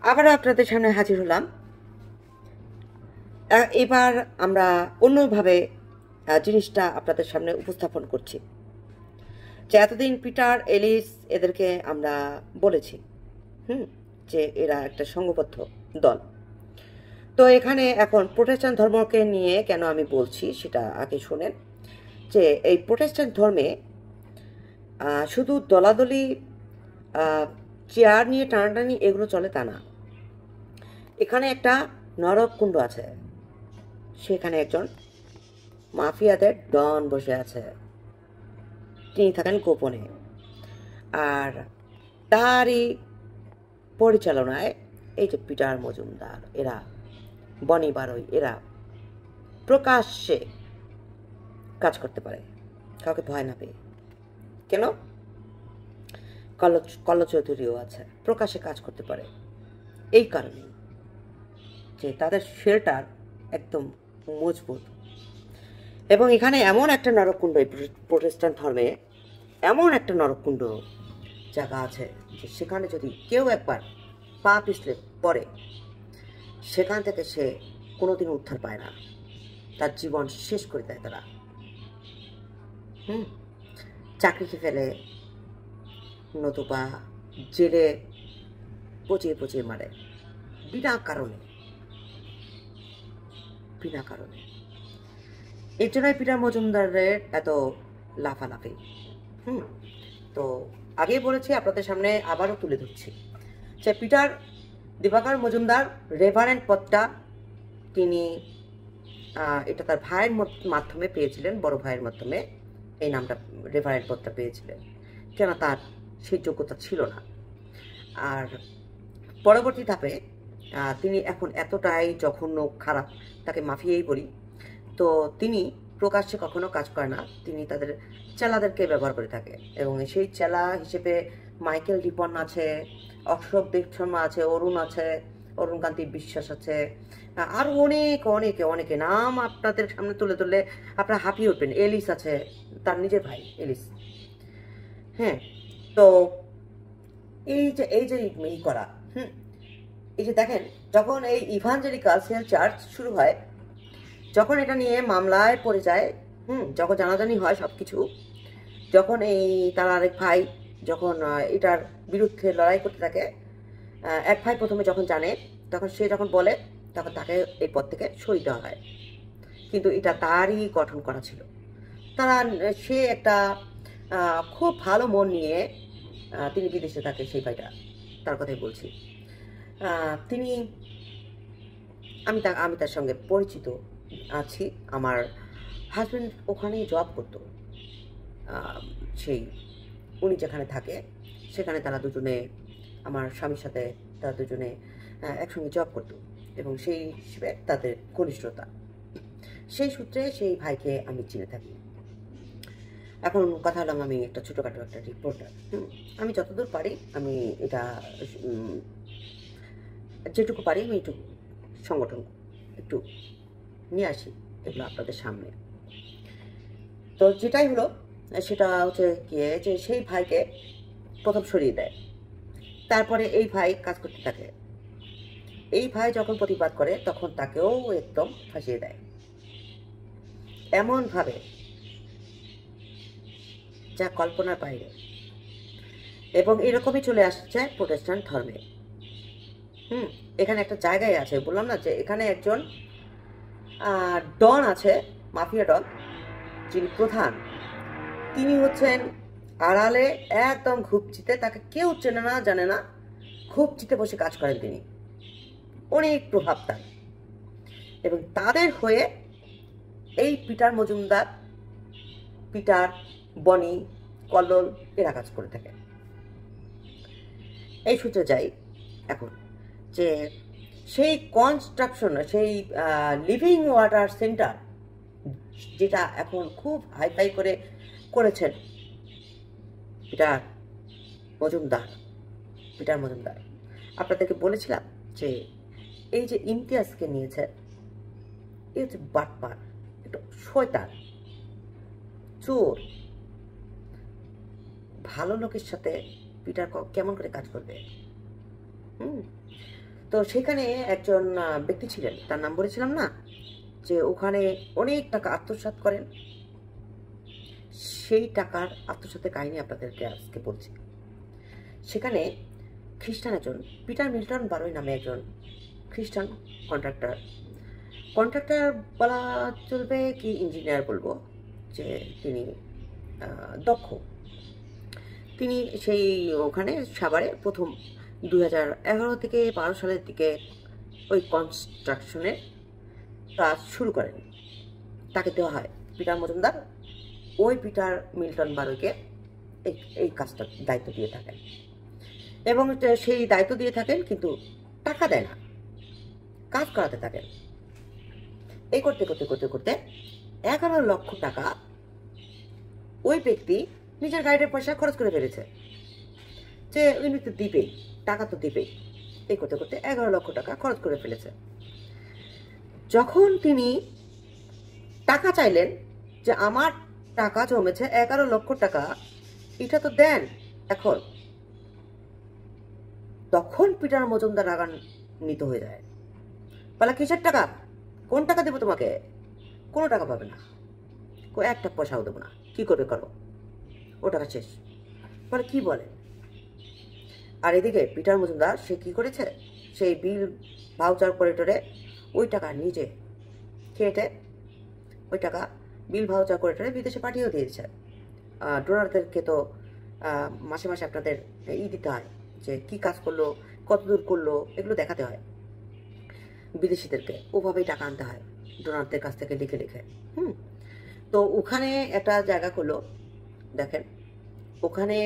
আবারও আপনাদের সামনে হাজির হলাম। এবার আমরা অন্যভাবে জিনিসটা আপনাদের সামনে উপস্থাপন করছি। যে এতদিন পিটার এলিস এদেরকে আমরা বলেছি যে এরা একটা সংঘবদ্ধ দল। তো এখানে এখন প্রোটেস্ট্যান্ট ধর্মকে নিয়ে কেন আমি বলছি সেটা আগে শোনেন। যে এই প্রোটেস্ট্যান্ট ধর্মে শুধু দলাদলি, চেয়ার নিয়ে টানাটানি এগুলো চলে তা না। এখানে একটা নরককুণ্ড আছে, সেখানে একজন মাফিয়াদের ডন বসে আছে, তিনি থাকেন গোপনে। আর তারই পরিচালনায় এই যে পিটার মজুমদার, এরা বনি বারই, এরা প্রকাশ্যে কাজ করতে পারে, কাউকে ভয় না পেয়ে। কেন? কল্ল চৌধুরীও আছে, প্রকাশ্যে কাজ করতে পারে এই কারণে যে তাদের শেল্টার একদম মজবুত। এবং এখানে এমন একটা নরককুণ্ড, এই প্রোটেস্ট্যান্ট ধর্মে এমন একটা নরককুণ্ড জায়গা আছে যে সেখানে যদি কেউ একবার পা পিছলে পড়ে, সেখান থেকে সে কোনোদিন উদ্ধার পায় না, তার জীবন শেষ করে দেয় তারা। চাকরিকে ফেলে, নতুবা জেলে পচিয়ে পচিয়ে মারে, বিনা কারণে। এর জন্যই পিটার মজুমদারের এত লাফালাফি। তো আগেই বলেছি, আপনাদের সামনে আবারও তুলে ধরছি যে পিটার দিবাকর মজুমদার রেভারেন্ট পদটা তিনি এটা তার ভাইয়ের মাধ্যমে পেয়েছিলেন, বড় ভাইয়ের মাধ্যমে এই নামটা, রেভারেন্ট পদটা পেয়েছিলেন, কেন তার সেই যোগ্যতা ছিল না। আর পরবর্তী ধাপে তিনি এখন এতটাই জঘন্য খারাপ, তাকে মাফিয়াই বলি, তো তিনি প্রকাশ্যে কখনো কাজ করে না, তিনি তাদের চেলাদেরকে ব্যবহার করে থাকে। এবং সেই চেলা হিসেবে মাইকেল রিপন আছে, অশোক দেবশর্মা আছে, অরুণকান্তি বিশ্বাস আছে, আরও অনেকে নাম আপনাদের সামনে তুলে ধরলে আপনারা হাঁপিয়ে উঠবেন। এলিস আছে, তার নিজের ভাই এলিস। তো এই যে এই করা, এই যে দেখেন, যখন এই ইভাঞ্জেলিক্যাল সেল চার্চ শুরু হয়, যখন এটা নিয়ে মামলায় পড়ে যায়, যখন জানাজানি হয় সব কিছু, যখন এই তার আরেক ভাই যখন এটার বিরুদ্ধে লড়াই করতে থাকে, এক ভাই প্রথমে যখন জানে, তখন সে যখন বলে, তখন তাকে এই পদ থেকে সরিয়ে দেওয়া হয়। কিন্তু এটা তারই গঠন করা ছিল। সে একটা খুব ভালো মন নিয়ে তিনি বিদেশে থাকে, সেই ভাইটা, তার কথাই বলছি। তিনি আমি তার সঙ্গে পরিচিত আছি। আমার হাজব্যান্ড ওখানেই জব করতো, সেই উনি যেখানে থাকে সেখানে তারা দুজনে, আমার স্বামীর সাথে তারা দুজনে একসঙ্গে জব করতো, এবং সেই হিসেবে তাদের ঘনিষ্ঠতা, সেই সূত্রে সেই ভাইকে আমি চিনে থাকি। এখন কথা হলাম, আমি একটা ছোটোখাটো একটা রিপোর্টার। আমি যতদূর পারি, আমি এটা যেটুকু পারি আমি একটু সংগঠন একটু নিয়ে আসি এগুলো আপনাদের সামনে। তো যেটাই হলো সেটা হচ্ছে গিয়ে যে সেই ভাইকে প্রথম সরিয়ে দেয়, তারপরে এই ভাই কাজ করতে থাকে। এই ভাই যখন প্রতিবাদ করে তখন তাকেও একদম ফাঁসিয়ে দেয়, এমনভাবে যা কল্পনার বাইরে। এবং এরকমই চলে আসছে প্রোটেস্ট্যান্ট ধর্মে। এখানে একটা জায়গায় আছে, বললাম না যে এখানে একজন ডন আছে, মাফিয়া ডন, যিনি প্রধান। তিনি হচ্ছেন আড়ালে একদম ঘুপচিতে, তাকে কেউ চেনে না, জানে না, ঘুপচিতে বসে কাজ করেন তিনি, অনেক প্রভাব তার। এবং তাদের হয়ে এই পিটার মজুমদার, পিটার, বনি, কল্লোল এরা কাজ করে থাকে। এই সূত্রে যাই এখন যে সেই কনস্ট্রাকশন, সেই লিভিং ওয়াটার সেন্টার, যেটা এখন খুব হাইফাই করে করেছেন পিটার মজুমদার। আপনাদেরকে বলেছিলাম যে এই যে ইমতিয়াজকে নিয়েছে, এই হচ্ছে বাটপার, একটা শয়তান, চোর। ভালো লোকের সাথে পিটার কেমন করে কাজ করবে? তো সেখানে একজন ব্যক্তি ছিলেন, তার নাম বলেছিলাম না, যে ওখানে অনেক টাকা আত্মসাৎ করেন। সেই টাকার আত্মসাতের কাহিনী আপনাদেরকে আজকে বলছি। সেখানে খ্রিস্টান একজন পিটার মিল্টন বারোই নামে একজন খ্রিস্টান কন্ট্রাক্টর বলা চলবে কি ইঞ্জিনিয়ার বলবো, যে তিনি দক্ষ। তিনি সেই ওখানে সাভারে প্রথম 2011 থেকে 12 সালের দিকে ওই কনস্ট্রাকশনের কাজ শুরু করেন। তাকে দেওয়া হয় পিটার মজুমদার ওই পিটার মিল্টন বারোইকে এই কাজটার দায়িত্ব দিয়ে থাকেন, এবং সেই দায়িত্ব দিয়ে থাকেন, কিন্তু টাকা দেয় না, কাজ করাতে থাকেন। এই করতে করতে করতে করতে 11 লক্ষ টাকা ওই ব্যক্তি নিজের গাইডের পয়সা খরচ করে ফেলেছে, যে উনি তো দিবেই, টাকা তো দিবেই। এই করতে করতে 11 লক্ষ টাকা খরচ করে ফেলেছে। যখন তিনি টাকা চাইলেন, যে আমার টাকা জমেছে 11 লক্ষ টাকা, এটা তো দেন এখন, তখন পিটার মজুমদার রাগান্বিত হয়ে যায়। বলে, কিসের টাকা? কোন টাকা দেবো তোমাকে? কোনো টাকা পাবে না, একটা পয়সাও দেবো না। কি করবে করো, ও টাকা শেষ। বলে, কি বলে? আর এদিকে পিটার মজুমদার সে কি করেছে, সেই বিল ভাউচার করিডোরে ওই টাকা নিজে খেটে ওই টাকা বিল ভাউচার করিডোরে বিদেশে পাঠিয়েও দিয়েছে। ডোনারদেরকে তো মাসে মাসে আপনাদের দিতে হয়, যে কি কাজ করলো, কত দূর করলো, এগুলো দেখাতে হয় বিদেশিদেরকে। ওভাবেই টাকা আনতে হয় ডোনারদের কাছ থেকে লিখে লিখে। তো ওখানে একটা জায়গা করলো, দেখেন ওখানে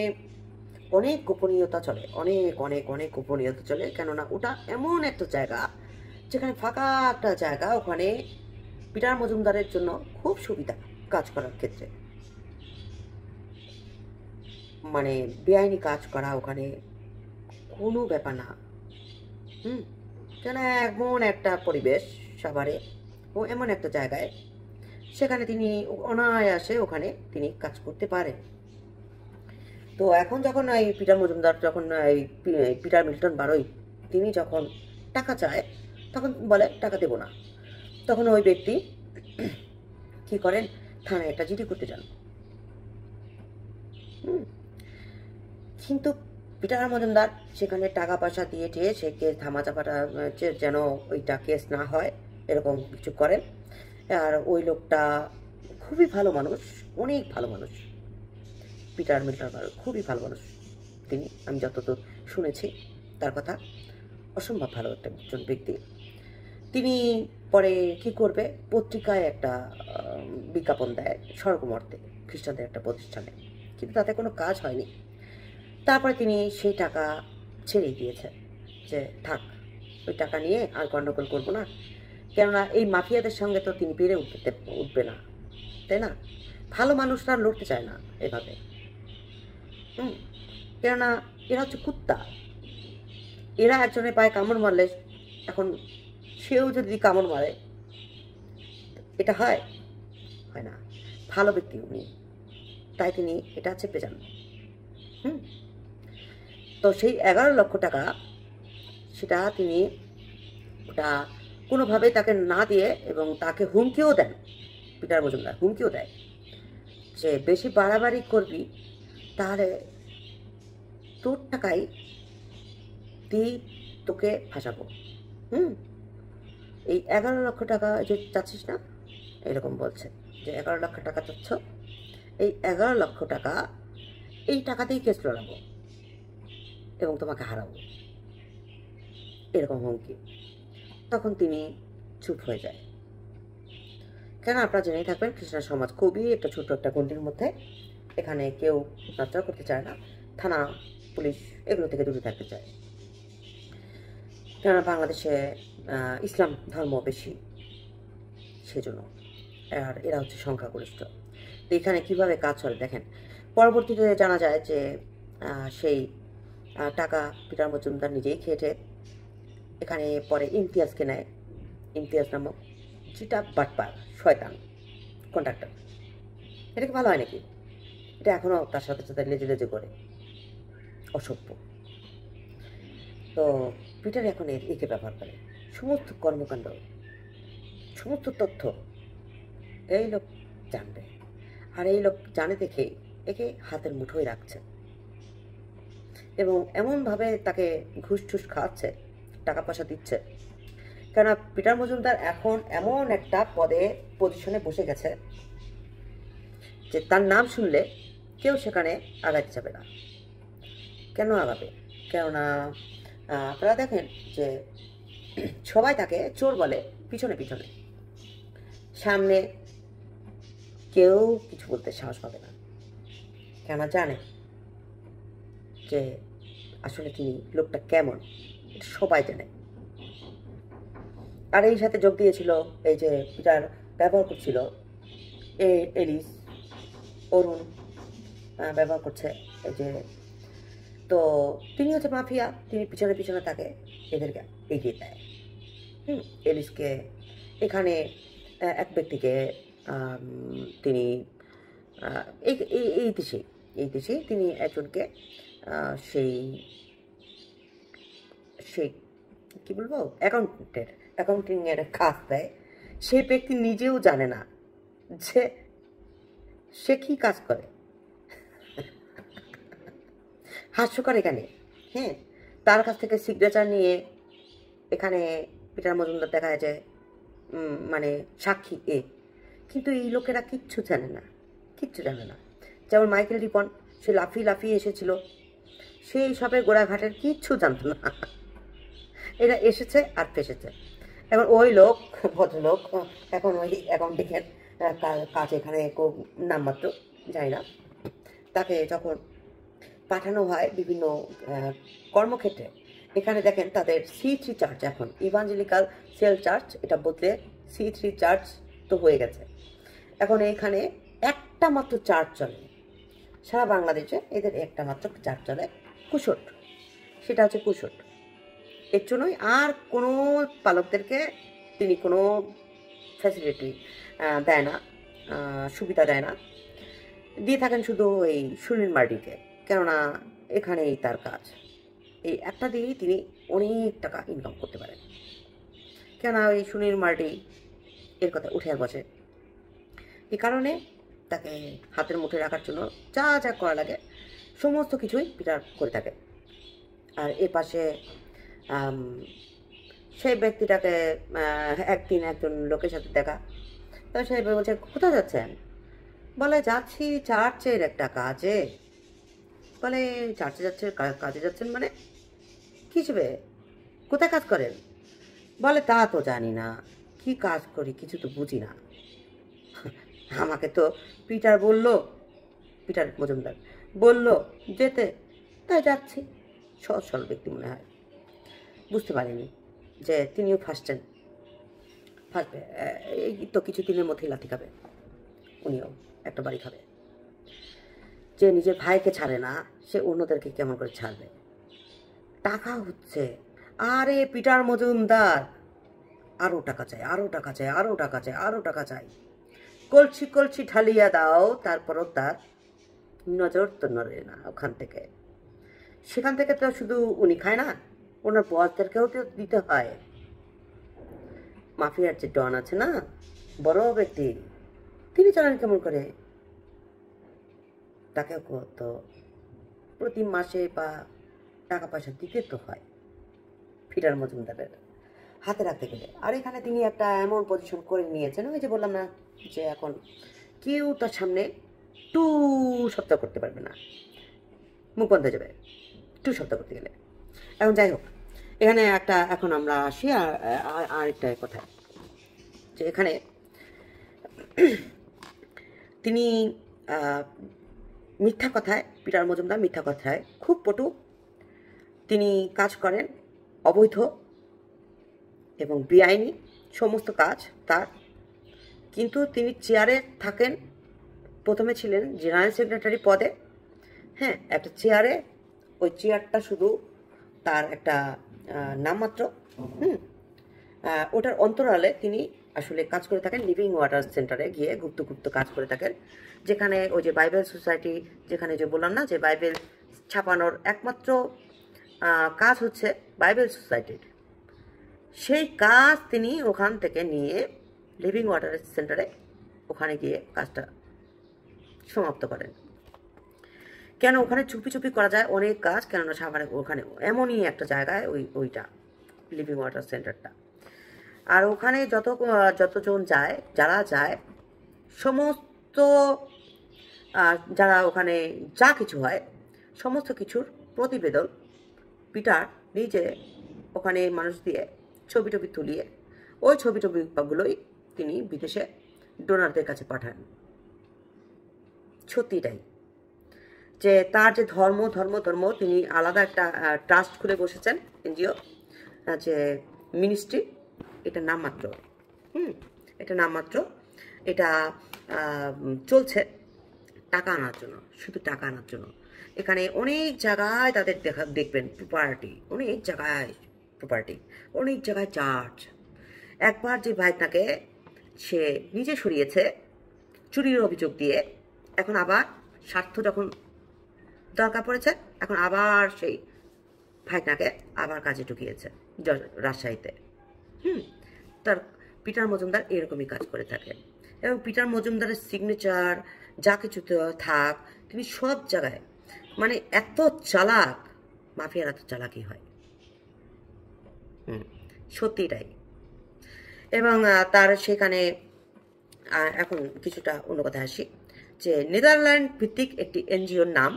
অনেক গোপনীয়তা চলে, অনেক অনেক অনেক গোপনীয়তা চলে। কেননা ওটা এমন একটা জায়গা যেখানে ফাঁকা একটা জায়গা, ওখানে পিটার মজুমদারের জন্য খুব সুবিধা কাজ করার ক্ষেত্রে। মানে বেআইনি কাজ করা ওখানে কোনো ব্যাপার না। কেন এমন একটা পরিবেশ সাভারে, ও এমন একটা জায়গায়, সেখানে তিনি অনায়াসে ওখানে তিনি কাজ করতে পারেন। তো এখন যখন এই পিটার মজুমদার, যখন এই পিটার মিল্টন বারোই তিনি যখন টাকা চায়, তখন বলে টাকা দেব না। তখন ওই ব্যক্তি কি করেন, থানায় একটা জিডি করতে যান। কিন্তু পিটার মজুমদার সেখানে টাকা পয়সা দিয়ে টিয়ে সে কেস ধামাচাপাটা যেন ওইটা কেস না হয় এরকম কিছু করেন। আর ওই লোকটা খুবই ভালো মানুষ, অনেক ভালো মানুষ। পিটার মিল্টন বারোই খুবই ভালো মানুষ তিনি, আমি যতদূর শুনেছি তার কথা, অসম্ভব ভালো একজন ব্যক্তি। তিনি পরে কি করবে, পত্রিকায় একটা বিজ্ঞাপন দেয় স্বর্গমর্তে, খ্রিস্টানদের একটা প্রতিষ্ঠানে, কিন্তু তাতে কোনো কাজ হয়নি। তারপরে তিনি সেই টাকা ছেড়েই দিয়েছে, যে থাক, ওই টাকা নিয়ে আর গণ্ডগোল করবো না। কেননা এই মাফিয়াদের সঙ্গে তো তিনি পেরে উঠবে না, তাই না? ভালো মানুষরা লড়তে চায় না এভাবে। কেননা এরা হচ্ছে কুত্তা, এরা একজনের পায়ে কামড় মারলে এখন সেও যদি কামড় মারে, এটা হয় না। ভালো ব্যক্তি উনি, তাই তিনি এটা চেপে যান। তো সেই 11 লক্ষ টাকা, সেটা তিনি ওটা কোনোভাবেই তাকে না দিয়ে, এবং তাকে হুমকিও দেন, পিটার মজুমদার হুমকিও দেয়, যে বেশি বাড়াবাড়ি করবি তাহলে তোর টাকাই দিয়ে তোকে ফাঁসাবো। এই 11 লক্ষ টাকা যে চাচ্ছিস না, এরকম বলছে, যে 11 লক্ষ টাকা চাচ্ছ, এই 11 লক্ষ টাকা, এই টাকাতেই কেস লড়াবো এবং তোমাকে হারাবো, এরকম হুমকি। তখন তিনি চুপ হয়ে যায়। কেন আপনারা জেনেই থাকবেন, খ্রিস্টান সমাজ খুবই একটা ছোট্ট একটা গণ্ডির মধ্যে, এখানে কেউ নড়চড় করতে চায় না, থানা পুলিশ এগুলো থেকে দূরে থাকতে চায়। কেননা বাংলাদেশে ইসলাম ধর্ম বেশি, সেজন্য, আর এরা হচ্ছে সংখ্যাগরিষ্ঠ। তো এখানে কীভাবে কাজ চলে দেখেন। পরবর্তীতে জানা যায় যে সেই টাকা পিটার মজুমদার নিজেই খেটে এখানে পরে ইমতিয়াজকে নেয়। ইমতিয়াজ নামক যেটা বাটপার শয়তান কন্ট্রাক্টর, এটা কি ভালো হয় নাকি? এটা এখনও তার সাথে সাথে লেজে লেজে করে, অসভ্য। তো পিটার এখন একে ব্যবহার করে সমস্ত কর্মকাণ্ড, সমস্ত তথ্য এই লোক জানবে। আর এই লোক জানে দেখে একে হাতের মুঠোয় রাখছে এবং এমনভাবে তাকে ঘুষ টুস খাওয়াচ্ছে, টাকা পয়সা দিচ্ছে। কেননা পিটার মজুমদার এখন এমন একটা পজিশনে বসে গেছে যে তার নাম শুনলে কেউ সেখানে আগাতে যাবে না। কেন আগাবে? কেননা আপনারা দেখেন যে সবাই তাকে চোর বলে পিছনে পিছনে, সামনে কেউ কিছু বলতে সাহস পাবে না। কেননা জানে যে আসলে তিনি লোকটা কেমন, সবাই জানে। আর এই সাথে যোগ দিয়েছিল এই যে পিটার ব্যবহার করছিল এলিস, অরুণ ব্যবহার করছে এই যে, তো তিনি হচ্ছে মাফিয়া, তিনি পিছনে পিছনে তাকে এদেরকে এগিয়ে দেয়। এলিসকে এখানে এক ব্যক্তিকে তিনি এই দেশে তিনি একজনকে সেই কি বলবো অ্যাকাউন্টিংয়ের কাজ দেয়। সেই ব্যক্তি নিজেও জানে না যে সে কি কাজ করে। হাস্যকর এখানে। হ্যাঁ, তার কাছ থেকে সিগনেচার নিয়ে এখানে পিটার মজুমদার দেখা যায় যে মানে সাক্ষী কিন্তু এই লোকেরা কিচ্ছু জানে না। যেমন মাইকেল রিপন, সে লাফিয়ে এসেছিল, সেই সবের গোড়াঘাটের কিচ্ছু জানতো না। এরা এসেছে আর ফেসেছে। এখন ওই লোক, ভদ্রলোক, এখন ওই অ্যাকাউন্টিংয়ের কাজ এখানে নামমাত্র যায় না। তাকে যখন পাঠানো হয় বিভিন্ন কর্মক্ষেত্রে, এখানে দেখেন তাদের C3 চার্চ, এখন ইভাঞ্জেলিক্যাল সেল চার্চ, এটা বদলে C3 চার্চ তো হয়ে গেছে। এখন এইখানে একটা মাত্র চার্চ চলে সারা বাংলাদেশে, এদের একটা মাত্র চার্চ চলে, কুশট। সেটা হচ্ছে কুশট। এর জন্যই আর কোনো পালকদেরকে তিনি কোনো ফ্যাসিলিটি দেয় না, সুবিধা দেয় না, দিয়ে থাকেন শুধু এই সুনীল মার্ডিকে। কেননা এখানেই তার কাজ, এই একটা দিয়েই তিনি অনেক টাকা ইনকাম করতে পারেন। কেননা ওই সুনীল মার্ডি এর কথা উঠে আর বসে, এই কারণে তাকে হাতের মুঠে রাখার জন্য যা যা করা লাগে সমস্ত কিছুই পিটার করে থাকে। আর এ পাশে সেই ব্যক্তিটাকে একদিন একজন লোকের সাথে দেখা, তো সে বলছে কোথায় যাচ্ছেন? বলে যাচ্ছি চার্চের একটা কাজে। বলে চার্চে যাচ্ছে, কাজে যাচ্ছেন মানে কী হিসেবে, কোথায় কাজ করেন? বলে তা তো জানি না, কি কাজ করি কিছু তো বুঝি না। আমাকে তো পিটার মজুমদার বলল যেতে, তাই যাচ্ছি। সহজ সরল ব্যক্তি মনে হয়, বুঝতে পারিনি যে তিনিও ফাঁসবে। এই তো কিছুদিনের মধ্যেই লাথি খাবে, উনিও একটা বাড়ি খাবে। যে নিজের ভাইকে ছাড়ে না, সে অন্যদেরকে কেমন করে ছাড়বে? টাকা হচ্ছে, আরে পিটার মজুমদার আরও টাকা চাই, কলছি ঢালিয়া দাও, তারপরও তার নজর তো নড়ে না সেখান থেকে তো শুধু উনি খায় না, ওনার বসদেরকেও তো দিতে হয়। মাফিয়ার যে ডন আছে না, বড় ব্যক্তি, তিনি জানেন কেমন করে, তাকে তো প্রতি মাসে বা টাকা পয়সা দিতে তো হয় পিটার মজুমদারের হাতে রাখতে গেলে। আর এখানে তিনি একটা এমন পজিশন করে নিয়েছেন, ওই যে বললাম না যে এখন কেউ তার সামনে টু শব্দ করতে পারবে না, মুখ বন্ধ হয়ে যাবে টু শব্দ করতে গেলে। এখন যাই হোক, এখানে এখন আমরা আসি আরেকটা কথায়, যে এখানে তিনি পিটার মজুমদার মিথ্যা কথায় খুব পটু। তিনি কাজ করেন অবৈধ এবং বেআইনি সমস্ত কাজ তার, কিন্তু তিনি চেয়ারে থাকেন। প্রথমে ছিলেন জেনারেল সেক্রেটারি পদে, হ্যাঁ, একটা চেয়ারে, ওই চেয়ারটা শুধু তার একটা নামমাত্র। ওটার অন্তরালে তিনি আসলে কাজ করে থাকেন লিভিং ওয়াটার সেন্টারে গিয়ে গুপ্ত কাজ করে থাকেন, যেখানে ওই যে বাইবেল সোসাইটি, যেখানে যে বললাম না যে বাইবেল ছাপানোর একমাত্র কাজ হচ্ছে বাইবেল সোসাইটির। সেই কাজ তিনি ওখান থেকে নিয়ে লিভিং ওয়াটার সেন্টারে ওখানে গিয়ে কাজটা সমাপ্ত করেন। কেন ওখানে চুপি চুপি করা যায় অনেক কাজ, কেননা সাভারে ওখানে এমনই একটা জায়গায় ওইটা লিভিং ওয়াটার সেন্টারটা। আর ওখানে যতজন যায়, যারা যায় সমস্ত যারা ওখানে যা কিছু হয় সমস্ত কিছুর প্রতিবেদন পিটার নিজে ওখানে মানুষ দিয়ে ছবি টবি তুলিয়ে ওই ছবি টবিগুলোই তিনি বিদেশে ডোনারদের কাছে পাঠান। সত্যিটাই যে তার যে ধর্ম তিনি আলাদা একটা ট্রাস্ট খুলে বসেছেন, এনজিও, যে মিনিস্ট্রি, এটা নামমাত্র। এটা নামমাত্র, এটা চলছে টাকা আনার জন্য, শুধু টাকা আনার জন্য। এখানে অনেক জায়গায় তাদের দেখবেন প্রপার্টি, অনেক জায়গায় প্রপার্টি, অনেক জায়গায় চার্চ। একবার যে ভাইটাকে সে নিজে সরিয়েছে চুরির অভিযোগ দিয়ে, এখন আবার স্বার্থ যখন দরকার পড়েছে, এখন আবার সেই ভাইটাকে আবার কাজে ঢুকিয়েছে রাজশাহীতে। তার পিটার মজুমদার এরকমই কাজ করে থাকে। এবং পিটার মজুমদারের সিগনেচার যা কিছু থাক, তিনি সব জায়গায়, মানে এত চালাক, মাফিয়ার এত চালাকি হয়, সত্যিটাই। এবং তার সেখানে এখন কিছুটা অন্য কথায় আসি, যে নেদারল্যান্ড ভিত্তিক একটি এনজিওর নাম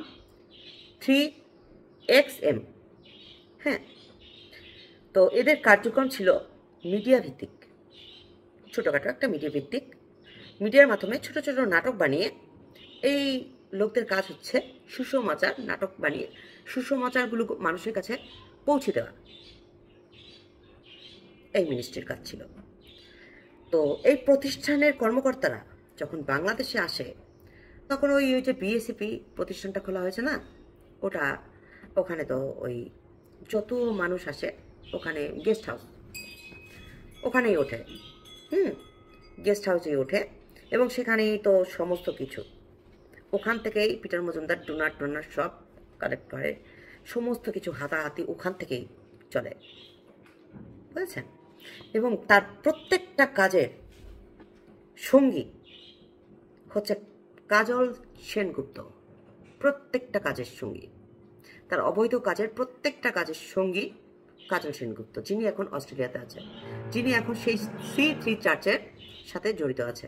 3XM। হ্যাঁ, তো এদের কার্যক্রম ছিল মিডিয়া ভিত্তিক, ছোটোখাটো একটা মিডিয়া ভিত্তিক। মিডিয়ার মাধ্যমে ছোট ছোট নাটক বানিয়ে, এই লোকদের কাজ হচ্ছে সুসমাচার নাটক বানিয়ে সুসমাচারগুলো মানুষের কাছে পৌঁছে দেওয়া, এই মিনিস্ট্রির কাজ ছিল। তো এই প্রতিষ্ঠানের কর্মকর্তারা যখন বাংলাদেশে আসে, তখন ওই যে বিএসিপি প্রতিষ্ঠানটা খোলা হয়েছে না, ওখানে তো ওই যত মানুষ আসে ওখানে গেস্ট হাউস, ওখানেই ওঠে, গেস্ট হাউসেই ওঠে। এবং সেখানেই তো সমস্ত কিছু, ওখান থেকেই পিটার মজুমদার ডোনার সব কালেক্ট করে, সমস্ত কিছু হাতাহাতি ওখান থেকেই চলে, বুঝেছেন? এবং তার প্রত্যেকটা কাজের সঙ্গী হচ্ছে কাজল সেনগুপ্ত, প্রত্যেকটা কাজের সঙ্গী, তার অবৈধ কাজের প্রত্যেকটা কাজের সঙ্গী কাজল সেনগুপ্ত, যিনি এখন অস্ট্রেলিয়াতে আছে, যিনি এখন সেই C3 চার্চের সাথে জড়িত আছে।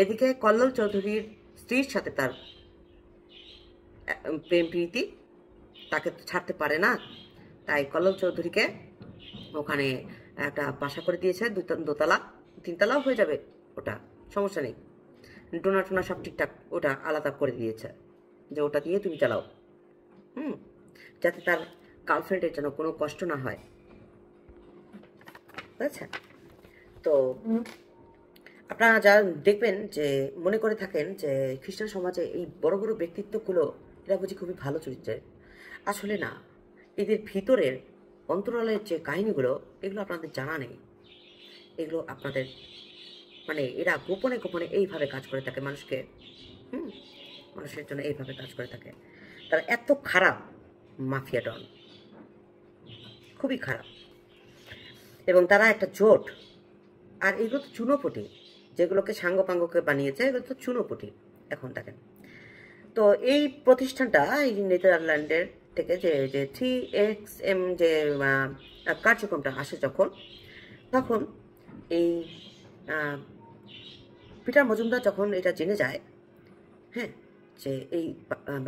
এদিকে কল্লোল চৌধুরীর স্ত্রীর সাথে তার প্রেম প্রীতি, তাকে ছাড়তে পারে না, তাই কল্লোল চৌধুরীকে ওখানে একটা বাসা করে দিয়েছে, দোতলা, 3তলাও হয়ে যাবে, ওটা সমস্যা নেই, টোনা সব ঠিকঠাক, ওটা আলাদা করে দিয়েছে যে ওটা দিয়ে তুমি চালাও, যাতে তার গার্লফ্রেন্ডের যেন কোনো কষ্ট না হয়, বুঝেছেন? তো আপনারা যা দেখবেন, যে মনে করে থাকেন যে খ্রিস্টান সমাজে এই বড় বড় ব্যক্তিত্বগুলো এরা বুঝি খুবই ভালো চরিত্রের, আসলে না। এদের ভিতরের অন্তরালের যে কাহিনীগুলো, এগুলো আপনাদের জানা নেই। এগুলো আপনাদের, মানে এরা গোপনে গোপনে এইভাবে কাজ করে থাকে মানুষকে, মানুষের জন্য এইভাবে কাজ করে থাকে। তারা এত খারাপ মাফিয়া ডন, খুবই খারাপ। এবং তারা একটা জোট, আর এগুলো তো চুনোপুটি, যেগুলোকে সাঙ্গপাঙ্গকে বানিয়েছে, এগুলো তো চুনোপুটি। এখন দেখেন তো এই প্রতিষ্ঠানটা, এই নেদারল্যান্ডের থেকে যে 3XM যে কার্যক্রমটা আসে তখন এই পিটার মজুমদার যখন এটা জেনে যায়, হ্যাঁ, যে এই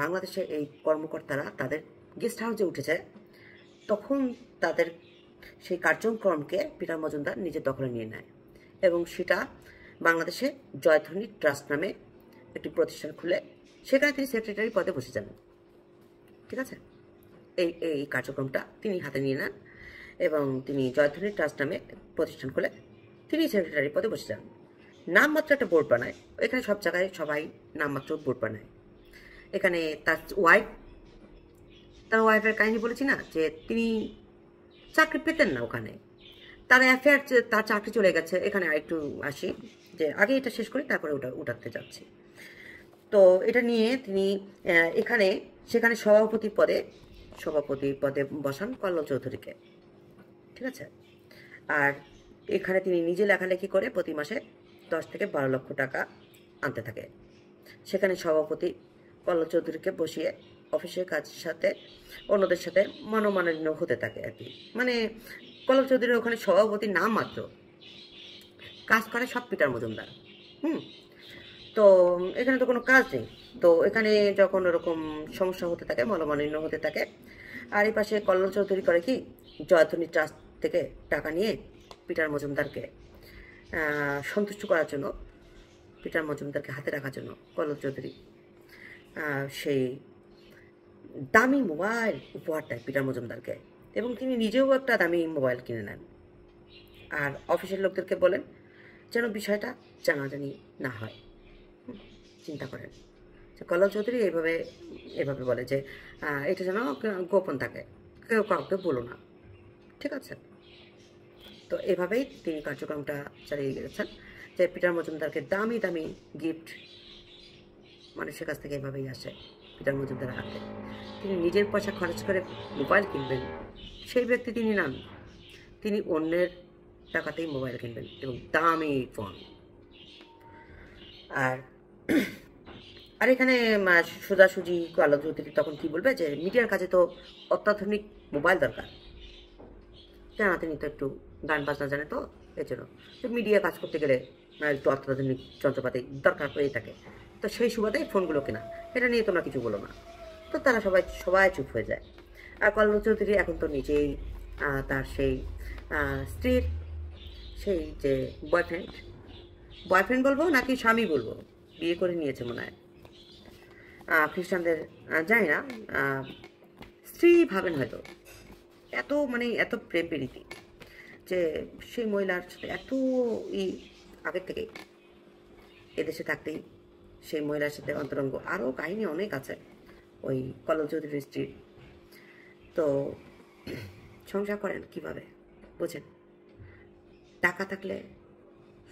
বাংলাদেশে এই কর্মকর্তারা তাদের গেস্ট হাউসে উঠেছে, তখন তাদের সেই কার্যক্রমকে পিটার মজুমদার নিজের দখলে নিয়ে নেয় এবং সেটা বাংলাদেশে জয়ধ্বনি ট্রাস্ট নামে একটি প্রতিষ্ঠান খুলে সেখানে তিনি সেক্রেটারি পদে বসে যান। ঠিক আছে, এই কার্যক্রমটা তিনি হাতে নিয়ে নেন এবং তিনি জয়ধ্বনি ট্রাস্ট নামে প্রতিষ্ঠান খুলে তিনি সেক্রেটারি পদে বসে যান। নামমাত্র একটা বোর্ড বানায়, এখানে সব জায়গায় সবাই নামমাত্র বোর্ড বানায়। এখানে তার ওয়াইফের কাহিনী বলেছি না, যে তিনি চাকরি পেতেন না ওখানে, তার অ্যাফেয়ার, তার চাকরি চলে গেছে। এখানে আরেকটু আসি, যে আগে এটা শেষ করি, তারপরে উঠাতে যাচ্ছি। তো এটা নিয়ে তিনি সেখানে সভাপতি পদে সভাপতি পদে বসান কল্লোল চৌধুরীকে, ঠিক আছে। আর এখানে তিনি নিজে লেখালেখি করে প্রতি মাসে 10 থেকে 12 লক্ষ টাকা আনতে থাকে। সেখানে সভাপতি কল্লোল চৌধুরীকে বসিয়ে অফিসের কাজের সাথে অন্যদের সাথে মনোমালিন্য হতে থাকে আর কি। মানে কল্লোল চৌধুরীর ওখানে সভাপতি নাম মাত্র, কাজ করে সব পিটার মজুমদার। তো এখানে তো কোনো কাজ নেই। তো এখানে যখন ওরকম সমস্যা হতে থাকে, মনোমালিন্য হতে থাকে, আর এই পাশে কল্লোল চৌধুরী করে কি, জয়ধ্বনি ট্রাস্ট থেকে টাকা নিয়ে পিটার মজুমদারকে সন্তুষ্ট করার জন্য, পিটার মজুমদারকে হাতে রাখার জন্য কল্লোল চৌধুরী সেই দামি মোবাইল উপহার দেয় পিটার মজুমদারকে, এবং তিনি নিজেও একটা দামি মোবাইল কিনে নেন। আর অফিসের লোকদেরকে বলেন যেন বিষয়টা জানাজানি না হয়। চিন্তা করেন যে কল্লোল চৌধুরী এভাবে বলে যে এটা যেন গোপন থাকে, কেউ কাউকে বলো না, ঠিক আছে। তো এভাবেই তিনি কার্যক্রমটা চালিয়ে গেছেন, যে পিটার মজুমদারকে দামি দামি গিফট মানুষের কাছ থেকে এভাবেই আসে পিটার মজুমদারের হাতে। তিনি নিজের পয়সা খরচ করে মোবাইল কিনবেন সেই ব্যক্তি তিনি নন, তিনি অন্যের টাকাতেই মোবাইল কিনবেন এবং দামি ফোন। আর এখানে সোজাসুজি কল্লোল চৌধুরী তখন কি বলবে যে মিডিয়ার কাছে তো অত্যাধুনিক মোবাইল দরকার, কেন তিনি তো একটু গান বাজনা জানে, তো এর জন্য তো মিডিয়া কাজ করতে গেলে একটু অত্যাধুনিক যন্ত্রপাতি দরকার হয়ে থাকে, তো সেই সুবাদে ফোনগুলো কেনা, এটা নিয়ে তোমরা কিছু বলো না। তো তারা সবাই চুপ হয়ে যায়। আর কল্লোল চৌধুরী এখন তো নিজেই তার সেই স্ত্রীর সেই যে বয়ফ্রেন্ড বলবো নাকি স্বামী বলবো, বিয়ে করে নিয়েছে মনে হয়, খ্রিস্টানদের জানি না, স্ত্রী ভাবেন হয়তো। এত প্রেম প্রীতি যে সেই মহিলার সাথে এত আগের থেকেই এদেশে থাকতেই সেই মহিলার সাথে অন্তরঙ্গ আরও কাহিনী অনেক আছে ওই কল্লোল চৌধুরীর স্ত্রীর। তো সংসার করেন কিভাবে বোঝেন, টাকা থাকলে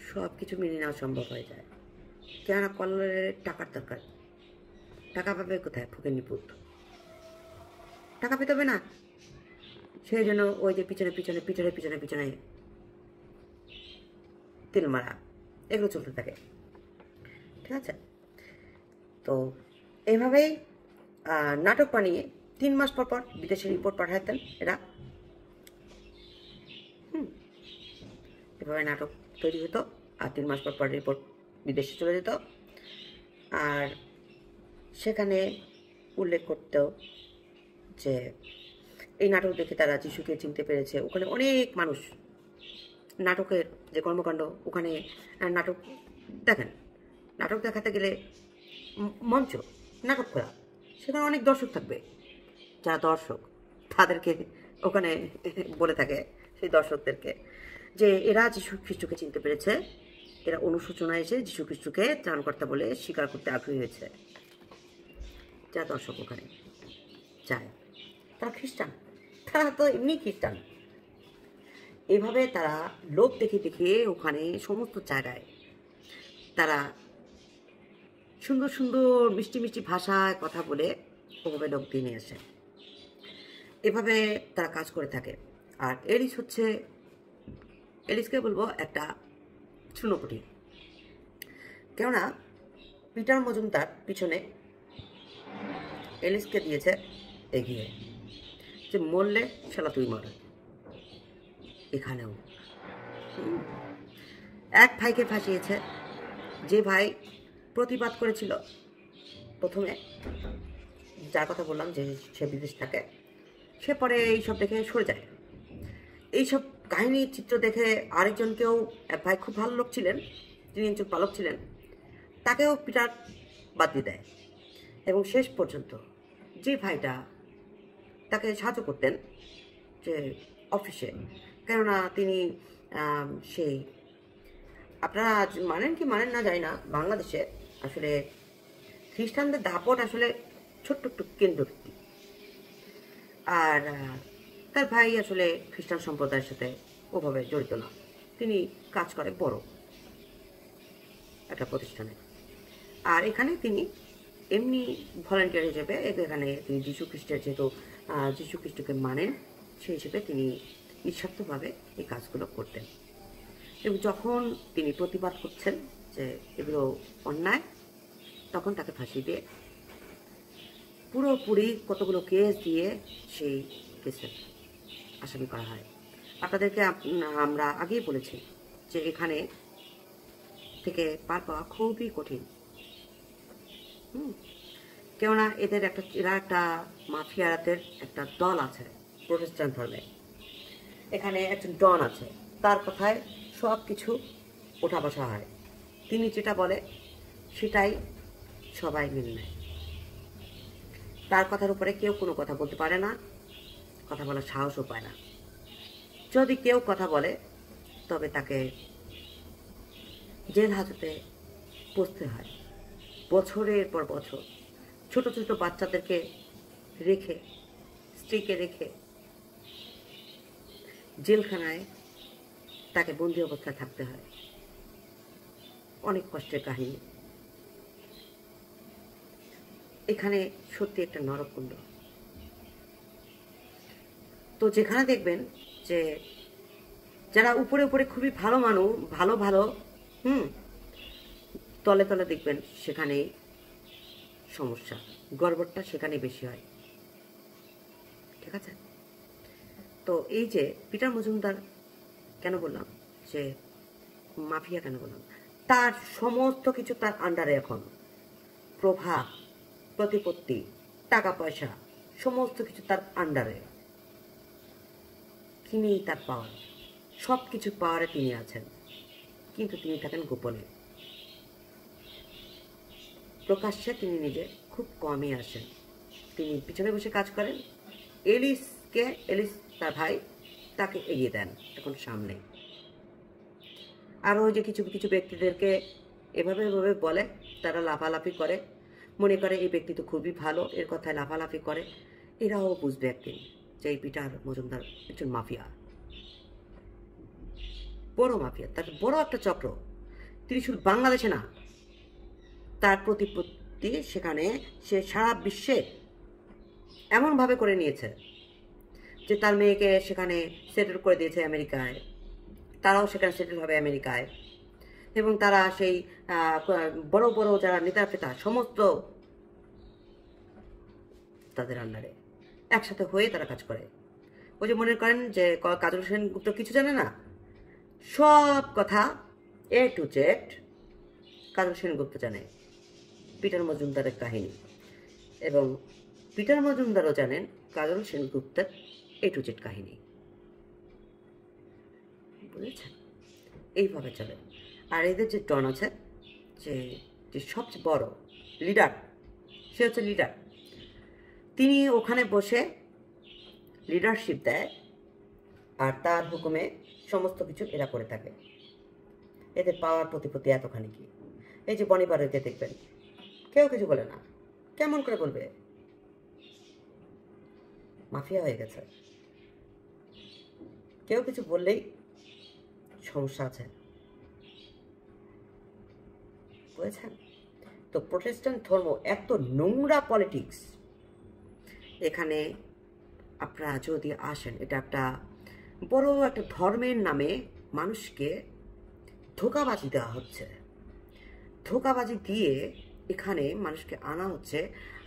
সব কিছু মেনে নেওয়া সম্ভব হয়ে যায়। কেননা কল্লোলের টাকার দরকার, টাকা পাবে কোথায়, ফকির পুত টাকা পেতে হবে না, সেই জন্য ওই যে পিছনে তেল মারা এগুলো চলতে থাকে, ঠিক আছে। তো এভাবেই নাটক বানিয়ে 3 মাস পর বিদেশে রিপোর্ট পাঠাতেন এরা। এভাবে নাটক তৈরি হতো, আর 3 মাস পর রিপোর্ট বিদেশে চলে যেত। আর সেখানে উল্লেখ করতেও যে এই নাটক দেখে তারা যিশুকে চিনতে পেরেছে। ওখানে অনেক মানুষ, নাটকের যে কর্মকাণ্ড, ওখানে নাটক দেখেন, নাটক দেখাতে গেলে মঞ্চ নাটক করা, সেখানে অনেক দর্শক থাকবে, যারা দর্শক তাদেরকে ওখানে বলে থাকে সেই দর্শকদেরকে যে এরা যিশু খ্রিস্টকে চিনতে পেরেছে, এরা অনুশোচনায় এসে যিশু খ্রিস্টকে ত্রাণকর্তা বলে স্বীকার করতে আগ্রহী হয়েছে। যারা দর্শক ওখানে যায় তারা খ্রিস্টান, তারা তো এমনি খ্রিস্টান। এভাবে তারা লোক দেখে ওখানে সমস্ত জায়গায় তারা সুন্দর মিষ্টি ভাষায় কথা বলে ওভাবে লোক দিয়ে নিয়ে আসে। এভাবে তারা কাজ করে থাকে। আর এলিসকে বলবো একটা চুনোপুটি, কেননা পিটার মজুমদার পিছনে এলিসকে দিয়েছে এগিয়ে, যে মরলে শালা তুই মর। এখানেও এক ভাইকে ফাঁসিয়েছে, যে ভাই প্রতিবাদ করেছিল প্রথমে, যার কথা বললাম যে সে বিদেশ থাকে, সে পরে এইসব দেখে সরে যায়। এইসব কাহিনী চিত্র দেখে আরেকজনকেও, এক ভাই খুব ভালো লোক ছিলেন, যিনি একজন পালক ছিলেন, তাকেও পিটার বাদ দিয়ে দেয়। এবং শেষ পর্যন্ত যে ভাইটা তাকে সাহায্য করতেন যে অফিসে, কেননা তিনি সেই, আপনারা মানেন কি মানেন না জানি না, বাংলাদেশে আসলে খ্রিস্টানদের দাপট আসলে ছোট্ট একটু কেন্দ্রভিত্তিক। আর তার ভাই আসলে খ্রিস্টান সম্প্রদায়ের সাথে ওভাবে জড়িত না, তিনি কাজ করে বড় একটা প্রতিষ্ঠানে। আর এখানে তিনি এমনি ভলান্টিয়ার হিসেবে এখানে তিনি যিশু খ্রিস্টের যেহেতু যীশু খ্রিস্টকে মানেন, সেই হিসেবে তিনি নিঃস্বার্থভাবে এই কাজগুলো করতেন। এবং যখন তিনি প্রতিবাদ করছেন যে এগুলো অন্যায়, তখন তাকে ফাঁসি দিয়ে পুরোপুরি কতগুলো কেস দিয়ে সেই কেসের আসামি করা হয়। আপনাদেরকে আমরা আগেই বলেছি যে এখানে থেকে পার পাওয়া খুবই কঠিন। কেননা এরা একটা মাফিয়াদের একটা দল আছে প্রোটেস্ট্যান্ট ধর্মে। এখানে একজন ডন আছে, তার কথায় সব কিছু ওঠা বসা হয়। তিনি যেটা বলে সেটাই সবাই মেনে নেয়। তার কথার উপরে কেউ কোনো কথা বলতে পারে না, কথা বলার সাহসও পায় না। যদি কেউ কথা বলে তবে তাকে জেল হাজতে বসতে হয় বছরের পর বছর। ছোট ছোট বাচ্চাদেরকে রেখে, স্ত্রীকে রেখে জেলখানায় তাকে বন্দি অবস্থায় থাকতে হয়। অনেক কষ্টের কাহিনী। এখানে সত্যি একটা নরককুণ্ড। তো যেখানে দেখবেন যে যারা উপরে উপরে খুবই ভালো মানুষ, ভালো ভালো তলে তলে দেখবেন সেখানেই সমস্যা, গড়বড়টা সেখানে বেশি হয়। ঠিক আছে? তো এই যে পিটার মজুমদার কেন বললাম যে মাফিয়া কেন বললাম, তার সমস্ত কিছু তার আন্ডারে এখন। প্রভাব, প্রতিপত্তি, টাকা পয়সা সমস্ত কিছু তার আন্ডারে। তিনি তার পাওয়ার, সব কিছু পাওয়ারে তিনি আছেন, কিন্তু তিনি থাকেন গোপনে। প্রকাশ্যে তিনি নিজে খুব কমই আসেন। তিনি পিছনে বসে কাজ করেন। এলিস তার ভাই, তাকে এগিয়ে দেন এখন সামনে। আর ওই যে কিছু কিছু ব্যক্তিদেরকে এভাবে এভাবে বলে, তারা লাফালাফি করে, মনে করে এই ব্যক্তি তো খুবই ভালো, এর কথায় লাফালাফি করে। এরাও বুঝবে একদিন যে এই পিটার মজুমদার একজন মাফিয়া, বড় মাফিয়া, তার বড় একটা চক্র। তিনি শুধু বাংলাদেশে না, তার প্রতিপত্তি সেখানে সে সারা বিশ্বে এমনভাবে করে নিয়েছে যে তার মেয়েকে সেখানে সেটেল করে দিয়েছে আমেরিকায়, তারাও সেখানে সেটেল হবে আমেরিকায়। এবং তারা সেই বড় বড় যারা নেতা ফেতা সমস্ত তাদের আন্ডারে একসাথে হয়ে তারা কাজ করে। ওই যে মনে করেন যে কাজল সেনগুপ্ত কিছু জানে না, সব কথা A to Z কাজল সেনগুপ্ত জানে পিটার মজুমদারের কাহিনী, এবং পিটার মজুমদারও জানেন কাজল সেনগুপ্তের A to Z কাহিনী। বুঝেছেন? এইভাবে চলে। আর এদের যে ডন আছে, যে সবচেয়ে বড় লিডার, সে হচ্ছে লিডার। তিনি ওখানে বসে লিডারশিপ দেয়, আর তার হুকুমে সমস্ত কিছু এরা করে থাকে। এদের পাওয়ার প্রতিপত্তি এতখানি কি। এই যে বনি পারুইকে দেখবেন, কেউ কিছু বলে না। কেমন করে বলবে? মাফিয়া হয়ে গেছে। কেউ কিছু বললেই সমস্যা আছে। বুঝেছেন? তো প্রোটেস্ট্যান্ট ধর্ম এত নোংরা পলিটিক্স। এখানে আপনারা যদি আসেন, এটা একটা বড় একটা ধর্মের নামে মানুষকে ধোঁকাবাজি দেওয়া হচ্ছে। ধোঁকাবাজি দিয়ে এখানে মানুষকে আনা হচ্ছে,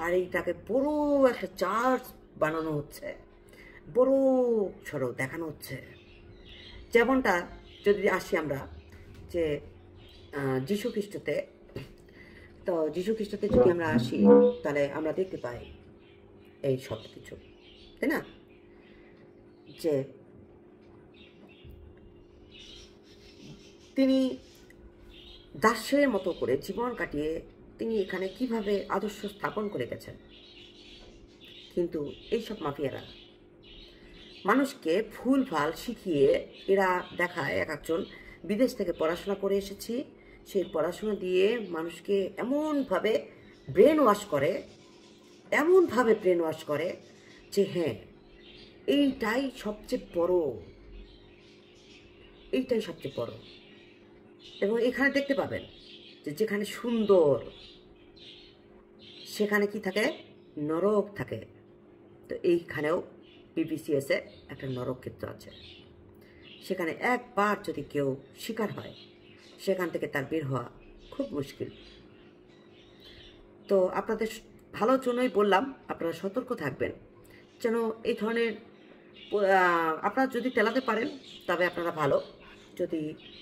আর এইটাকে বড় একটা চার্চ বানানো হচ্ছে, বড় সড়ো দেখানো হচ্ছে। যেমনটা যদি আসি আমরা যে যীশু খ্রিস্টতে, তো যীশু খ্রিস্টতে যদি আমরা আসি, তাহলে আমরা দেখতে পাই এই সব কিছু, তাই না? যে তিনি দাসের মতো করে জীবন কাটিয়ে তিনি এখানে কিভাবে আদর্শ স্থাপন করে গেছেন। কিন্তু এইসব মাফিয়ারা মানুষকে ভুলভাল শিখিয়ে এরা দেখায়, এক একজন বিদেশ থেকে পড়াশোনা করে এসেছি, সেই পড়াশোনা দিয়ে মানুষকে এমনভাবে ব্রেন ওয়াশ করে যে হ্যাঁ এইটাই সবচেয়ে বড়। এবং এখানে দেখতে পাবেন যে যেখানে সুন্দর সেখানে কি থাকে? নরক থাকে। তো এইখানেও বিবিসিএসে একটা নরকক্ষেত্র আছে। সেখানে একবার যদি কেউ শিকার হয়, সেখান থেকে তার বের হওয়া খুব মুশকিল। তো আপনাদের ভালোর জন্যই বললাম, আপনারা সতর্ক থাকবেন যেন এই ধরনের আপনারা যদি তেলাতে পারেন তবে আপনারা ভালো, যদি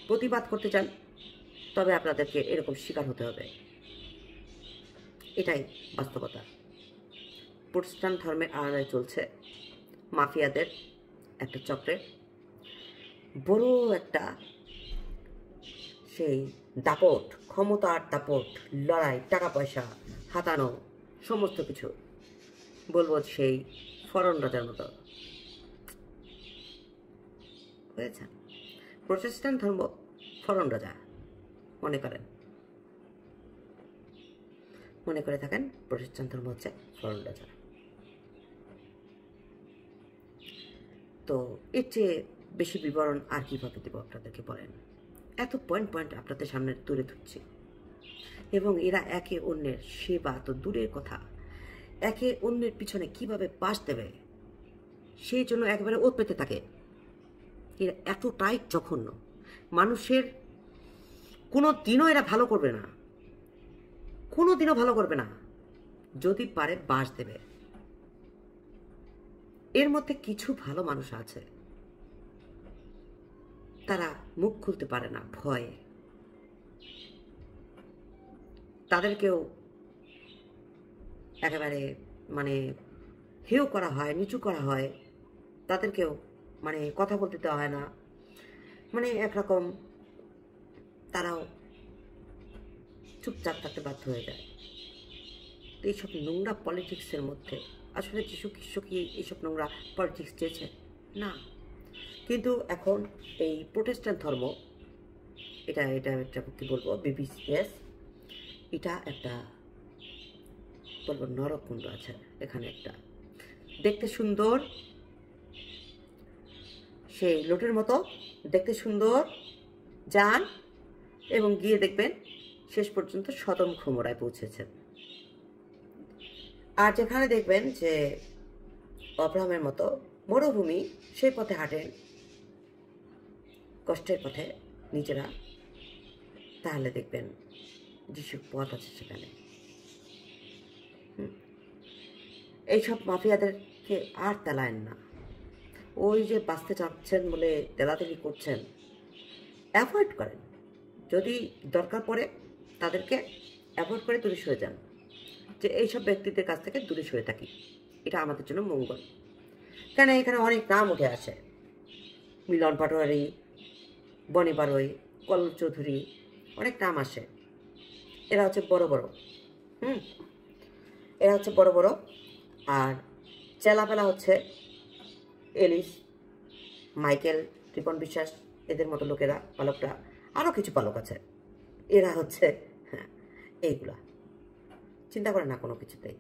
প্রতিবাদ করতে চান তবে আপনাদেরকে এরকম শিকার হতে হবে। এটাই বাস্তবতা। প্রোটেস্ট্যান্ট ধর্মের আড়ালে চলছে মাফিয়াদের একটা চক্রের বড় একটা সেই দাপট, ক্ষমতার দাপট, লড়াই, টাকা পয়সা হাতানো, সমস্ত কিছু বলবো সেই ফরেন রাজার মতো হয়েছে। প্রোটেস্ট্যান্ট ধর্ম ফরেন রাজা মনে করে থাকেন, প্রোটেস্ট্যান্ট ধর্ম হচ্ছে ফরেন রাজা। তো এর চেয়ে বেশি বিবরণ আর কীভাবে দেবো আপনাদেরকে বলেন? এত পয়েন্ট আপনাদের সামনে তুলে ধরছি, এবং এরা একে অন্যের সেবা তো দূরের কথা, একে অন্যের পিছনে কিভাবে পাশ দেবে সেই জন্য একেবারে ওত পেতে থাকে। এরা এতটাই জঘন্য, মানুষের কোনো দিনও এরা ভালো করবে না, কোনো দিনও ভালো করবে না, যদি পারে বাস দেবে। এর মধ্যে কিছু ভালো মানুষ আছে, তারা মুখ খুলতে পারে না ভয়ে, তাদেরকেও একেবারে মানে হেয় করা হয়, নিচু করা হয়, তাদেরকেও মানে কথা বলতে দেওয়া হয় না, মানে একরকম তারাও চুপচাপ থাকতে বাধ্য হয়ে যায়। তো এইসব নোংরা পলিটিক্সের মধ্যে আসলে যিশু খ্রিস্ট কি এইসব নোংরা পলিটিক্স চেয়েছে না, কিন্তু এখন এই প্রোটেস্ট্যান্ট ধর্ম এটা কি বলবো, বিবিসিএস, এটা একটা বলবো নরককুণ্ড আছে এখানে। একটা দেখতে সুন্দর, সেই লোটের মতো দেখতে সুন্দর, যান এবং গিয়ে দেখবেন শেষ পর্যন্ত সদম গমোরায় পৌঁছেছেন। আর যেখানে দেখবেন যে অব্রাহামের মতো মরুভূমি, সেই পথে হাঁটেন, কষ্টের পথে নিজেরা, তাহলে দেখবেন যিশুর পথ আছে সেখানে। এইসব মাফিয়াদেরকে আর তেলায়েন না, ওই যে বাঁচতে চাচ্ছেন বলে তেলাতেলি করছেন, অ্যাভয়েড করেন। যদি দরকার পড়ে তাদেরকে অ্যাভয়েড করে দূরে সরে যান, যে এইসব ব্যক্তিদের কাছ থেকে দূরে সরে থাকি, এটা আমাদের জন্য মঙ্গল। কেন এখানে অনেক নাম উঠে আসে, মিলন পাটোয়ারি, বনি বারোই, কল্লোল চৌধুরী, অনেক নাম আসে। এরা হচ্ছে বড় বড়, এরা হচ্ছে বড় বড়, আর চেলাপেলা হচ্ছে এলিস, মাইকেল, রিপন বিশ্বাস, এদের মতো লোকেরা, পালকরা, আরও কিছু পালক আছে। এরা হচ্ছে এইগুলা, চিন্তা করে না কোনো কিছুতেই,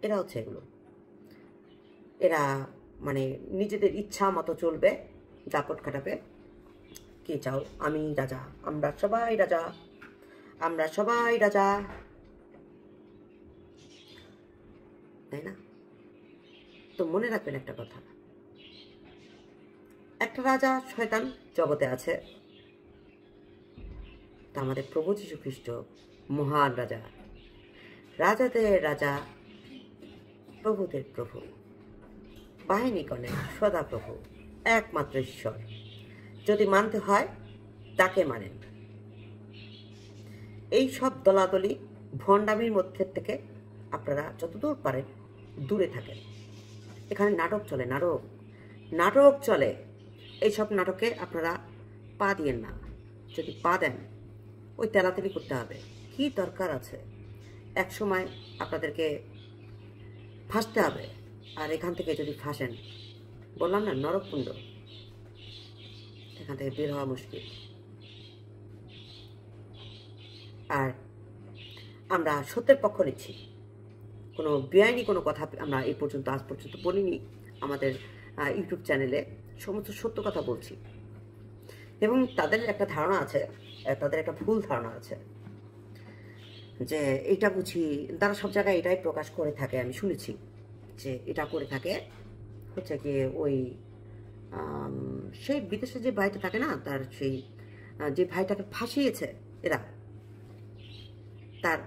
এরা হচ্ছে এগুলো। এরা মানে নিজেদের ইচ্ছা মতো চলবে, দাপট খাটাবে। কে চাও? আমি রাজা, আমরা সবাই রাজা, আমরা সবাই রাজা, তাই না? তো মনে রাখবেন একটা কথা, একটা রাজা শয়তান জগতে আছে, তা আমাদের প্রভু যীশু খ্রিস্ট মহান রাজা, রাজাদের রাজা, প্রভুদের প্রভু, বাহিনীগণের সদা প্রভু, একমাত্র ঈশ্বর। যদি মানতে হয় তাকে মানেন। এই সব দলাদলি ভণ্ডামির মধ্যে থেকে আপনারা যতদূর পারেন দূরে থাকেন। এখানে নাটক চলে, নাটক চলে। এইসব নাটকে আপনারা পা দিয়েন না। যদি পা দেন ওই তেলাতেলি করতে হবে, কি দরকার আছে? এক সময় আপনাদেরকে ফাঁসতে হবে, আর এখান থেকে যদি ফাঁসেন, বললাম না নরককুণ্ড, এখান থেকে বের হওয়া মুশকিল। আর আমরা সত্যের পক্ষ নিচ্ছি, কোনো বেআইনি কোনো কথা আমরা আজ পর্যন্ত বলিনি। আমাদের ইউটিউব চ্যানেলে সমস্ত সত্য কথা বলছি, এবং তাদের একটা ধারণা আছে, তাদের একটা ভুল ধারণা আছে যে এইটা বুঝি, তারা সব জায়গায় এটাই প্রকাশ করে থাকে, আমি শুনেছি যে এটা করে থাকে হচ্ছে গিয়ে ওই সেই বিদেশে যে ভাইটা থাকে না, তার সেই যে ভাইটাকে ফাঁসিয়েছে এরা, তার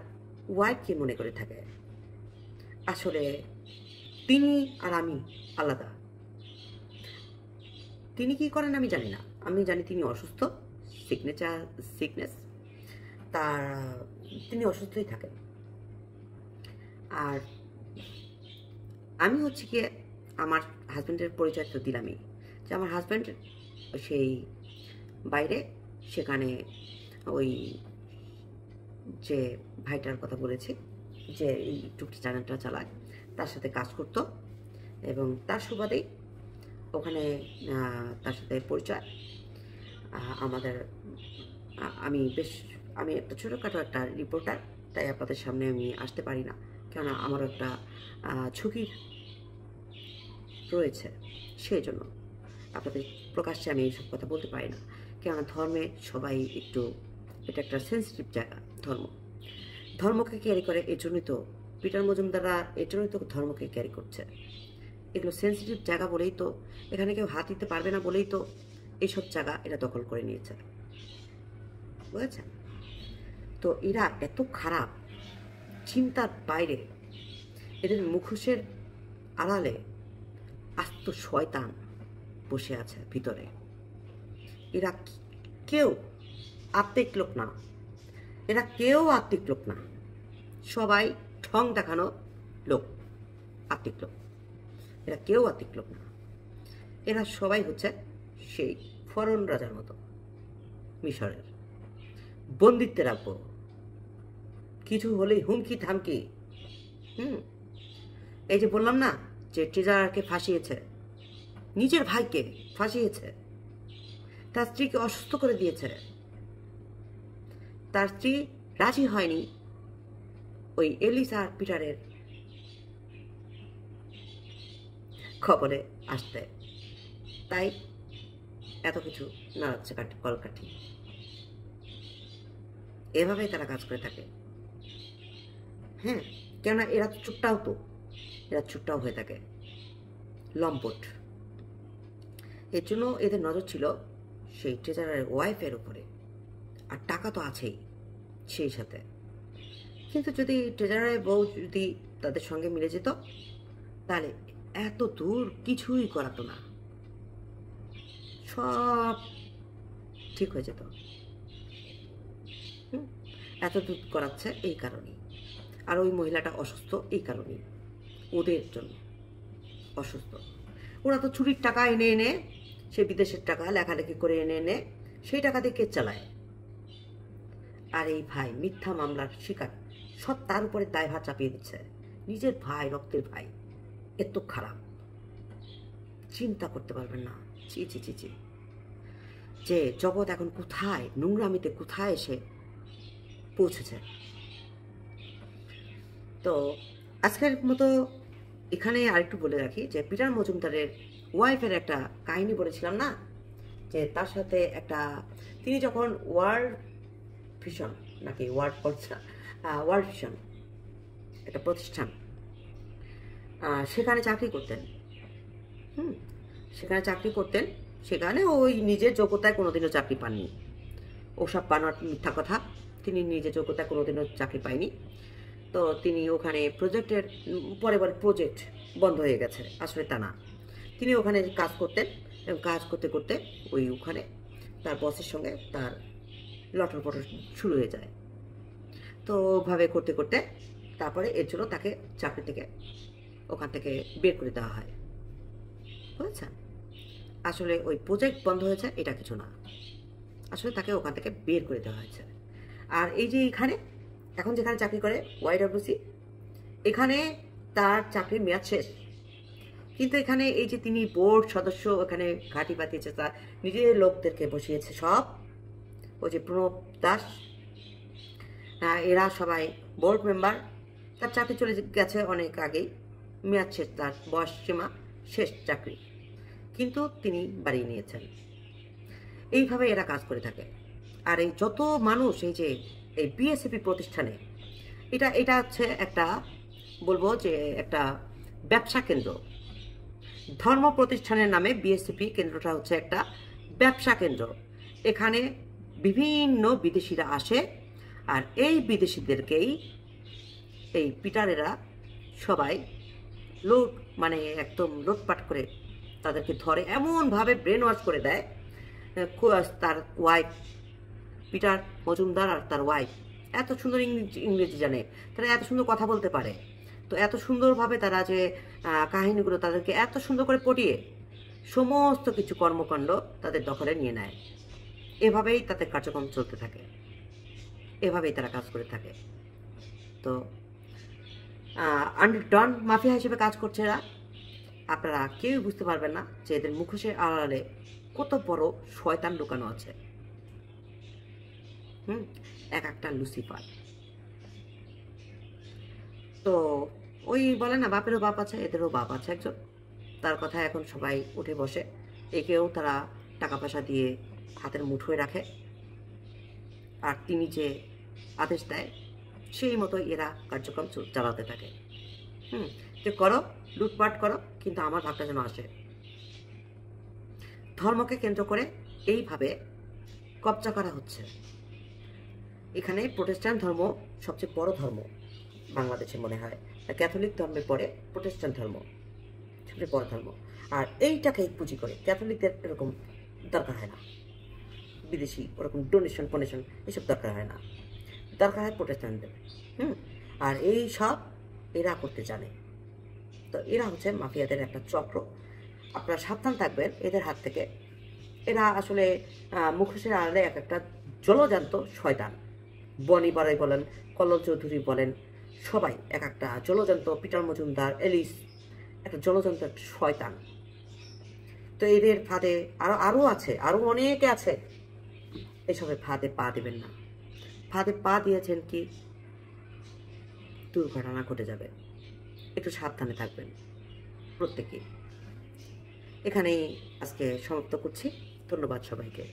ওয়াইফকে মনে করে থাকে। আসলে তিনি আর আমি আলাদা। তিনি কি করেন আমি জানি না, আমি জানি তিনি অসুস্থ, সিকনেস তার, তিনি অসুস্থই থাকেন। আর আমি হচ্ছে গিয়ে আমার হাজব্যান্ডের পরিচয় তো দিলামই, যে আমার হাজব্যান্ড সেই বাইরে, সেখানে ওই যে ভাইটার কথা বলেছি যে এই টুকটি চ্যানেলটা চালায়, তার সাথে কাজ করতো এবং তার সুবাদেই ওখানে তার সাথে পরিচয় আমাদের। আমি একটা ছোটোখাটো একটা রিপোর্টার, তাই আপনাদের সামনে আমি আসতে পারি না, কেননা আমারও একটা ঝুঁকির রয়েছে, সেই জন্য আপনাদের প্রকাশ্যে আমি এইসব কথা বলতে পারি না। কেননা ধর্মে সবাই একটু, এটা একটা সেন্সিটিভ জায়গা। ধর্মকে ক্যারি করে, এই জন্যই তো পিটার মজুমদাররা এই জন্যই তো ধর্মকে ক্যারি করছে। এগুলো সেন্সিটিভ জায়গা বলেই তো, এখানে কেউ হাত দিতে পারবে না বলেই তো এইসব জায়গা এরা দখল করে নিয়েছে, বুঝেছেন? তো এরা এত খারাপ, চিন্তার বাইরে, এদের মুখোশের আড়ালে আস্ত শয়তান বসে আছে ভিতরে। এরা কেউ আত্মিক লোক না, এরা কেউ আত্মিক লোক না, সবাই ঠং দেখানো লোক, আত্মিক লোক। এরা কেউ আত্মিক লোক না, এরা সবাই হচ্ছে সেই ফরন রাজার মতো, মিশরের বন্দিত্বে রাখবো, কিছু হলেই হুমকি থামকি। এই যে বললাম না যে ট্রেজারারকে ফাঁসিয়েছে, নিজের ভাইকে ফাঁসিয়েছে, তার স্ত্রীকে অসুস্থ করে দিয়েছে, তার স্ত্রী রাজি হয়নি ওই এলিসা আর পিটারের খবরে আসতে, তাই এত কিছু নাড়াচ্ছে কলকাঠি। এভাবেই তারা কাজ করে থাকে। হ্যাঁ, কেননা এরা তো চুপটাও হয়ে থাকে, লম্পট। এর জন্য এদের নজর ছিল সেই ট্রেজারারের ওয়াইফের উপরে, আর টাকা তো আছেই সেই সাথে। কিন্তু যদি ট্রেজারারের বউ যদি তাদের সঙ্গে মিলে যেত, তাহলে এত দূর কিছুই করাতো না, সব ঠিক হয়ে যেত। এত দূর করাচ্ছে এই কারণেই। আর ওই মহিলাটা অসুস্থ এই কারণেই, ওদের জন্য অসুস্থ। ওরা তো চুরির টাকা এনে এনে, সে বিদেশের টাকা লেখালেখি করে এনে এনে সেই টাকা দিয়ে কেস চালায়। আর এই ভাই মিথ্যা মামলার শিকার, সব তার উপরে দায়ভার চাপিয়ে দিচ্ছে। নিজের ভাই, রক্তের ভাই, এত খারাপ, চিন্তা করতে পারবেন না। চি চি চি চি, যে জগৎ এখন কোথায়, নোংরামিতে কোথায় এসে পৌঁছেছে। তো আজকের মতো এখানে আরেকটু বলে রাখি যে পিটার মজুমদারের ওয়াইফের একটা কাহিনী বলেছিলাম না, যে তার সাথে একটা, তিনি যখন ওয়ার্ল্ড ভিশন একটা প্রতিষ্ঠান, সেখানে চাকরি করতেন। সেখানে ওই নিজের যোগ্যতায় কোনোদিনও চাকরি পাননি। ওসব বানোয়ার মিথ্যা কথা, তিনি নিজের যোগ্যতায় কোনোদিনও চাকরি পায়নি। তো তিনি ওখানে প্রজেক্টের পরে প্রজেক্ট বন্ধ হয়ে গেছে, আসলে তা না। তিনি ওখানে কাজ করতেন এবং কাজ করতে করতে ওখানে তার বসের সঙ্গে তার লটর পটর শুরু হয়ে যায়। তো ওভাবে করতে করতে তারপরে এর জন্য তাকে চাকরি থেকে ওখান থেকে বের করে দেওয়া হয়, বুঝেছেন? আসলে ওই প্রজেক্ট বন্ধ হয়েছে এটা কিছু না, আসলে তাকে ওখান থেকে বের করে দেওয়া হয়েছে। আর এই যে এখানে এখন যেখানে চাকরি করে ওয়াইডব্লিউসি, এখানে তার চাকরির মেয়াদ শেষ, কিন্তু এখানে এই যে তিনি বোর্ড সদস্য এখানে ঘাঁটি পাতিয়েছে, তার নিজের লোকদেরকে বসিয়েছে সব, ওই যে প্রণব দাস, এরা সবাই বোর্ড মেম্বার। তার চাকরি চলে গেছে অনেক আগেই, মেয়াদ শেষ, তার বয়স সীমা শেষ চাকরি, কিন্তু তিনি বাড়িয়ে নিয়েছেন। এইভাবে এরা কাজ করে থাকে। আর এই যত মানুষ এই যে এই বিএসএফি প্রতিষ্ঠানে, এটা হচ্ছে একটা, বলবো যে একটা ব্যবসা কেন্দ্র। ধর্ম প্রতিষ্ঠানের নামে বিএসসিপি কেন্দ্রটা হচ্ছে একটা ব্যবসা কেন্দ্র। এখানে বিভিন্ন বিদেশিরা আসে, আর এই বিদেশিদেরকেই এই পিটারেরা সবাই মানে একদম লুটপাট করে তাদেরকে ধরে, এমনভাবে ব্রেন ওয়াশ করে দেয়। তার ওয়াইফ পিটার মজুমদার আর তার ওয়াইফ এত সুন্দর ইংরেজি জানে, তারা এত সুন্দর কথা বলতে পারে, তো এত সুন্দরভাবে তারা যে কাহিনীগুলো তাদেরকে এত সুন্দর করে পটিয়ে সমস্ত কিছু কর্মকাণ্ড তাদের দখলে নিয়ে নেয়। এভাবেই তাদের কার্যক্রম চলতে থাকে, এভাবেই তারা কাজ করে থাকে। তো ডন মাফিয়া হিসেবে কাজ করছে এরা। আপনারা কেউই বুঝতে পারবেন না যে এদের মুখোশের আড়ালে কত বড় শয়তান লুকানো আছে। এক একটা লুসিফার। তো ওই বলে না, বাপেরও বাপ আছে, এদেরও বাপ আছে একজন। তার কথা এখন সবাই উঠে বসে, একেও তারা টাকা পয়সা দিয়ে হাতের মুঠোয় রাখে, আর তিনি যে আদেশ দেয় সেই মতো এরা কার্যক্রম চালাতে থাকে। যে করো, লুটপাট করো, কিন্তু আমার ভাগটা যেন আসে। ধর্মকে কেন্দ্র করে এইভাবে কবজা করা হচ্ছে। এখানে প্রোটেস্ট্যান্ট ধর্ম সবচেয়ে বড় ধর্ম বাংলাদেশে মনে হয়, ক্যাথলিক ধর্মের পরে প্রোটেস্ট্যান্ট ধর্ম সবচেয়ে বড় ধর্ম। আর এইটাকেই পুঁজি করে ক্যাথলিকদের এরকম দরকার হয় না, বিদেশি ওরকম ডোনেশন ফোনেশন এসব দরকার হয় না, দরকার হয় প্রোটেস্ট্যান্টদের। আর এই সব এরা করতে জানে। তো এরা হচ্ছে মাফিয়াদের একটা চক্র। আপনারা সাবধান থাকবেন এদের হাত থেকে। এরা আসলে মুখোশের আড়ালে এক একটা জলজান্ত শয়তান। বনি বারাই বলেন, কল্লোল চৌধুরী বলেন, সবাই এক একটা জলজান্ত, পিটার মজুমদার, এলিস একটা জলজান্ত একটা শয়তান। তো এদের ফাঁদে আরও আছে, আরও অনেকে আছে। এসবের ফাঁদে পা দেবেন না। ফাঁদে পা দিয়েছেন কি দুর্ঘটনা ঘটে যাবে। একটু সাবধানে থাকবেন প্রত্যেকে। এখানেই আজকে সমাপ্ত করছি। ধন্যবাদ সবাইকে।